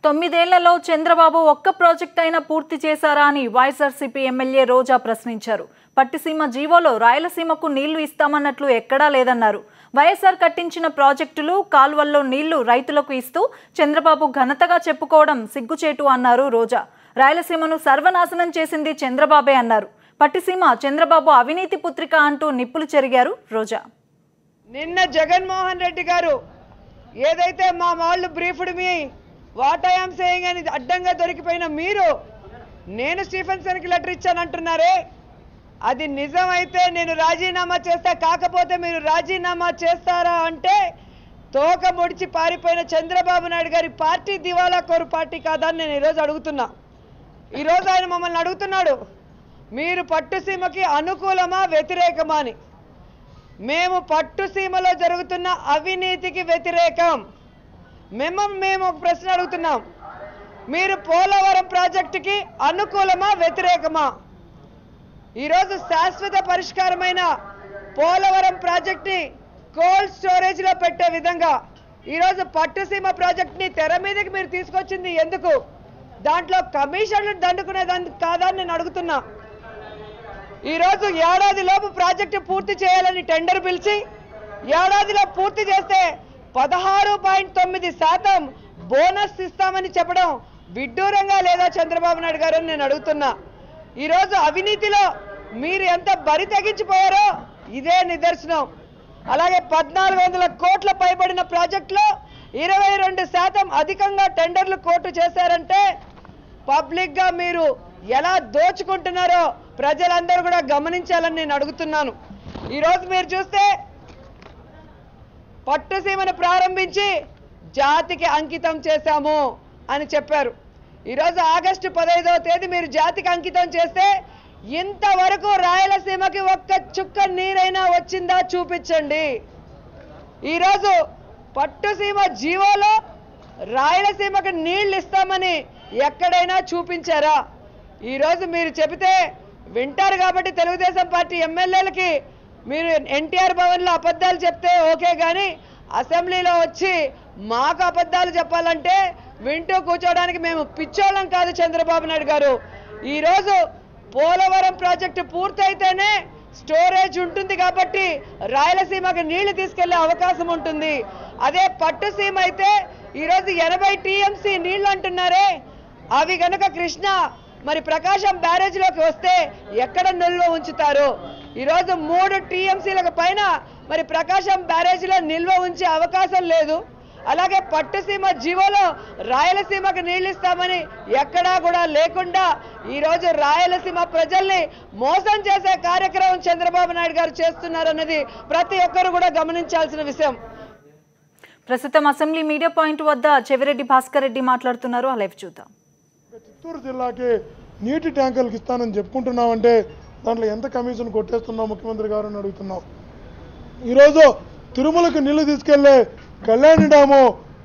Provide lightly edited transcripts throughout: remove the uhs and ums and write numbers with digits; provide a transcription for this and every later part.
9 ఏళ్లలో చంద్రబాబు ఒక్క ప్రాజెక్ట్ అయినా పూర్తి చేశారా అని వైఎస్ఆర్సీపీ ఎమ్మెల్యే రోజా ప్రశ్నించారు. పట్టిసీమ జీవోలో రాయలసీమకు నీళ్లు ఇస్తామన్నట్లు ఎక్కడా లేదన్నారు. వైఎస్ఆర్ కట్టించిన ప్రాజెక్టులు, కాల్వల్లో నీళ్లు రైతులకు ఇస్తూ చంద్రబాబు ఘనతగా చెప్పుకోవడం సిగ్గుచేటు అన్నారు రోజా. రాయలసీమను సర్వనాశనం చేసింది చంద్రబాబే అన్నారు. పట్టిసీమ చంద్రబాబు అవినీతి పుత్రిక అంటూ నిప్పులు చెరిగారు రోజా. నిన్న జగన్మోహన్ రెడ్డి గారు ఏదైతే మా వాళ్ళు briefed me what I am saying అని అడ్డంగా దొరికిపోయిన మీరు నేను స్టీఫెన్సన్కి లెటర్ ఇచ్చానంటున్నారే, అది నిజమైతే నేను రాజీనామా చేస్తా, కాకపోతే మీరు రాజీనామా చేస్తారా అంటే తోక ముడిచి పారిపోయిన చంద్రబాబు నాయుడు గారి పార్టీ దివాలా కోరు పార్టీ కాదా అని నేను ఈరోజు అడుగుతున్నా. ఈరోజు ఆయన మమ్మల్ని అడుగుతున్నాడు, మీరు పట్టుసీమకి అనుకూలమా వ్యతిరేకమా అని. మేము పట్టుసీమలో జరుగుతున్న అవినీతికి వ్యతిరేకం. మేము ఒక ప్రశ్న అడుగుతున్నాం, మీరు పోలవరం ప్రాజెక్టుకి అనుకూలమా వ్యతిరేకమా? ఈరోజు శాశ్వత పరిష్కారమైన పోలవరం ప్రాజెక్ట్ని కోల్డ్ స్టోరేజ్లో పెట్టే విధంగా ఈరోజు పట్టుసీమ ప్రాజెక్ట్ని తెర మీదకి మీరు తీసుకొచ్చింది ఎందుకు? దాంట్లో కమిషన్లు దండుకునేదానికి కాదా అని నేను అడుగుతున్నా. ఈరోజు ఏడాదిలోపు ప్రాజెక్టు పూర్తి చేయాలని టెండర్ పిలిచి ఏడాదిలో పూర్తి చేస్తే 16.9% బోనస్ ఇస్తామని చెప్పడం విడ్డూరంగా లేదా చంద్రబాబు నాయుడు గారు అని నేను అడుగుతున్నా. ఈరోజు అవినీతిలో మీరు ఎంత బరి తెగించిపోయారో ఇదే నిదర్శనం. అలాగే 1400 కోట్ల పైబడిన ప్రాజెక్టులో 22% అధికంగా టెండర్లు కోర్టు చేశారంటే పబ్లిక్గా మీరు ఎలా దోచుకుంటున్నారో ప్రజలందరూ కూడా గమనించాలని నేను అడుగుతున్నాను. ఈరోజు మీరు చూస్తే పట్టుసీమను ప్రారంభించి జాతికి అంకితం చేశాము అని చెప్పారు. ఈరోజు ఆగస్టు 15వ తేదీ మీరు జాతికి అంకితం చేస్తే ఇంతవరకు రాయలసీమకి ఒక్క చుక్క నీరైనా వచ్చిందా చూపించండి. ఈరోజు పట్టుసీమ జీవోలో రాయలసీమకి నీళ్లు ఇస్తామని ఎక్కడైనా చూపించారా? ఈరోజు మీరు చెబితే వింటారు కాబట్టి తెలుగుదేశం పార్టీ ఎమ్మెల్యేలకి మీరు ఎన్టీఆర్ భవన్లో అబద్ధాలు చెప్తే ఓకే, కానీ అసెంబ్లీలో వచ్చి మాకు అబద్ధాలు చెప్పాలంటే వింటూ కూర్చోవడానికి మేము పిచ్చోళ్ళం కాదు చంద్రబాబు నాయుడు గారు. ఈరోజు పోలవరం ప్రాజెక్టు పూర్తయితేనే స్టోరేజ్ ఉంటుంది కాబట్టి రాయలసీమకు నీళ్లు తీసుకెళ్లే అవకాశం ఉంటుంది. అదే పట్టుసీమ అయితే ఈరోజు 80 టీఎంసీ నీళ్లు అంటున్నారే, అవి గనుక కృష్ణ మరి ప్రకాశం బ్యారేజ్లోకి వస్తే ఎక్కడ నిల్వ ఉంచుతారు? ఈరోజు 3 టీఎంసీలకు పైన మరి ప్రకాశం బ్యారేజ్లో నిల్వ ఉంచే అవకాశం లేదు. అలాగే పట్టుసీమ జీవోలో రాయలసీమకు నీళ్ళు ఇస్తామని ఎక్కడా కూడా లేకుండా ఈరోజు రాయలసీమ ప్రజల్ని మోసం చేసే కార్యక్రమం చంద్రబాబు నాయుడు గారు చేస్తున్నారన్నది ప్రతి ఒక్కరు కూడా గమనించాల్సిన విషయం. ప్రస్తుతం అసెంబ్లీ మీడియా పాయింట్ వద్ద చెవిరెడ్డి భాస్కర్ రెడ్డి మాట్లాడుతున్నారు. ఆ లైవ్ చూద్దాం. చిత్తూరు జిల్లాకి నీటి ట్యాంకర్లకు ఇస్తానని చెప్పుకుంటున్నామంటే దాంట్లో ఎంత కమిషన్ కొట్టేస్తున్నాం ముఖ్యమంత్రి గారు అని అడుగుతున్నాం. ఈరోజు తిరుమలకు నీళ్లు తీసుకెళ్లే కళ్యాణి డ్యాము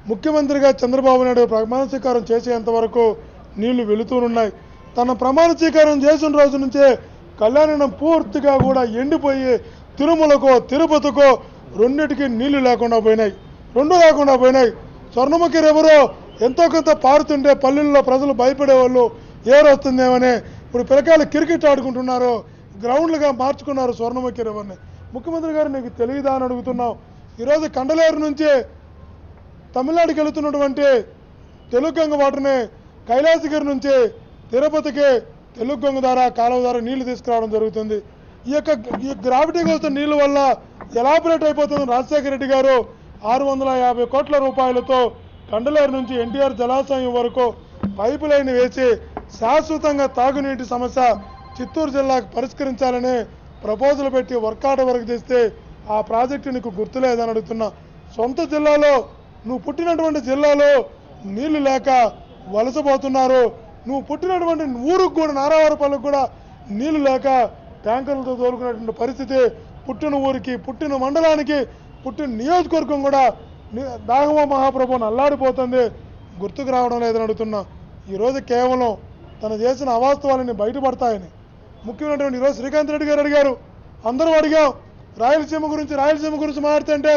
ముఖ్యమంత్రిగా చంద్రబాబు నాయుడు ప్రమాణ స్వీకారం చేసేంత వరకు నీళ్లు వెళుతూనున్నాయి. తన ప్రమాణ స్వీకారం చేసిన రోజు నుంచే కళ్యాణి డ్యాం పూర్తిగా కూడా ఎండిపోయి తిరుమలకో తిరుపతికో రెండింటికి నీళ్లు లేకుండా పోయినాయి. స్వర్ణముఖి రివరు ఎంతో కొంత పారుతుంటే పల్లెల్లో ప్రజలు భయపడేవాళ్ళు, ఏరు వస్తుందేమని ఇప్పుడు పిల్లకాయలు క్రికెట్ ఆడుకుంటున్నారు, గ్రౌండ్లుగా మార్చుకున్నారు స్వర్ణముఖి రివర్ని. ముఖ్యమంత్రి గారు నీకు తెలియదా అని అడుగుతున్నాం. ఈరోజు కండలేరు నుంచి తమిళనాడుకి వెళుతున్నటువంటి తెలుగు గంగ వాటర్ని కైలాసగిరి నుంచి తిరుపతికి తెలుగు గంగ ద్వారా కాలువ ద్వారా నీళ్లు తీసుకురావడం జరుగుతుంది. ఈ గ్రావిటీ కోసం నీళ్ల వల్ల ఎలాబరేట్ అయిపోతుంది. రాజశేఖర రెడ్డి గారు 650 కోట్ల రూపాయలతో కండలేరు నుంచి ఎన్టీఆర్ జలాశయం వరకు పైపు లైన్ వేసి శాశ్వతంగా తాగునీటి సమస్య చిత్తూరు జిల్లాకు పరిష్కరించాలని ప్రపోజల్ పెట్టి వర్కౌట్ వరకు చేస్తే ఆ ప్రాజెక్టు నీకు గుర్తులేదని అడుగుతున్నా. సొంత జిల్లాలో నువ్వు పుట్టినటువంటి జిల్లాలో నీళ్లు లేక వలసపోతున్నారు. నువ్వు పుట్టినటువంటి ఊరుకు కూడా నారావారపల్లికి కూడా నీళ్లు లేక ట్యాంకర్లతో తోలుకునేటువంటి పరిస్థితి పుట్టిన ఊరికి, పుట్టిన మండలానికి, పుట్టిన నియోజకవర్గం కూడా దాహమ మహాప్రభుని అల్లాడిపోతుంది, గుర్తుకు రావడం లేదని అడుగుతున్నా. ఈరోజు కేవలం తను చేసిన అవాస్తవాలని బయటపడతాయని ముఖ్యమైనటువంటి ఈరోజు శ్రీకాంత్ రెడ్డి గారు అడిగారు, అందరూ అడిగాం రాయలసీమ గురించి మాట్లాడుతుంటే